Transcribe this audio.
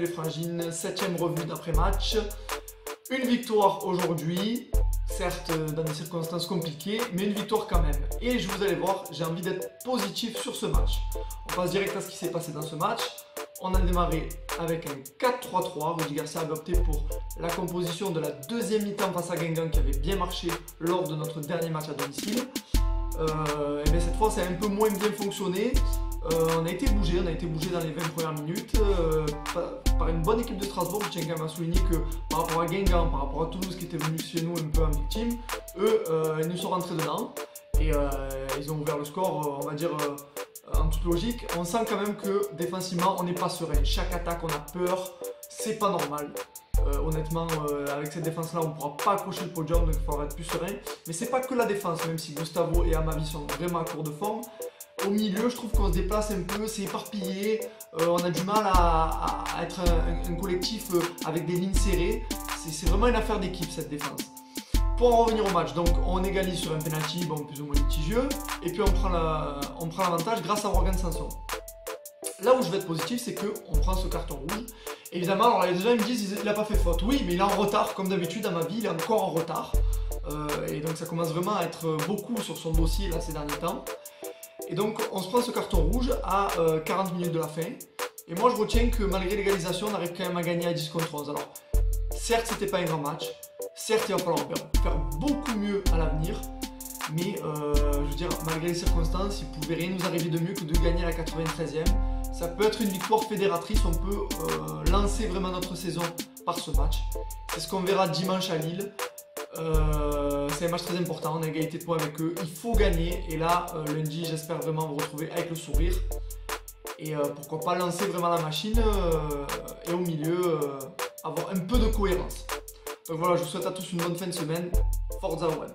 Frangines, 7e revue d'après-match. Une victoire aujourd'hui, certes dans des circonstances compliquées, mais une victoire quand même. Et vous allez voir, j'ai envie d'être positif sur ce match. On passe direct à ce qui s'est passé dans ce match. On a démarré avec un 4-3-3. Rudy Garcia avait opté pour la composition de la deuxième mi-temps face à Guingamp qui avait bien marché lors de notre dernier match à domicile. Et bien cette fois, ça a un peu moins bien fonctionné. On a été bougé dans les 20 premières minutes par une bonne équipe de Strasbourg. Je tiens quand même à souligner que par rapport à Guingamp, par rapport à Toulouse qui était venu chez nous un peu en victime, eux, ils nous sont rentrés dedans et ils ont ouvert le score, on va dire, en toute logique. On sent quand même que défensivement, on n'est pas serein. Chaque attaque, on a peur, c'est pas normal. Honnêtement, avec cette défense-là, on ne pourra pas accrocher le podium, donc il faudra être plus serein. Mais c'est pas que la défense, même si Gustavo et Amavi sont vraiment à court de forme. Au milieu, je trouve qu'on se déplace un peu, c'est éparpillé, on a du mal à être un collectif avec des lignes serrées. C'est vraiment une affaire d'équipe cette défense. Pour en revenir au match, donc on égalise sur un penalty, bon, plus ou moins litigieux, et puis on prend l'avantage grâce à Morgan Sanson. Là où je vais être positif, c'est qu'on prend ce carton rouge. Évidemment, alors les gens ils me disent qu'il n'a pas fait faute. Oui, mais il est en retard, comme d'habitude à ma vie, il est encore en retard. Et donc ça commence vraiment à être beaucoup sur son dossier là ces derniers temps. Et donc on se prend ce carton rouge à 40 minutes de la fin. Et moi je retiens que malgré l'égalisation, on arrive quand même à gagner à 10 contre 11. Alors certes c'était pas un grand match, certes il va falloir faire beaucoup mieux à l'avenir. Mais je veux dire, malgré les circonstances, il ne pouvait rien nous arriver de mieux que de gagner à la 93e. Ça peut être une victoire fédératrice, on peut lancer vraiment notre saison par ce match. C'est ce qu'on verra dimanche à Lille. C'est un match très important, on a égalité de points avec eux, il faut gagner. Et là, lundi, j'espère vraiment vous retrouver avec le sourire. Et pourquoi pas lancer vraiment la machine et au milieu, avoir un peu de cohérence. Donc voilà, je vous souhaite à tous une bonne fin de semaine. Forza Web.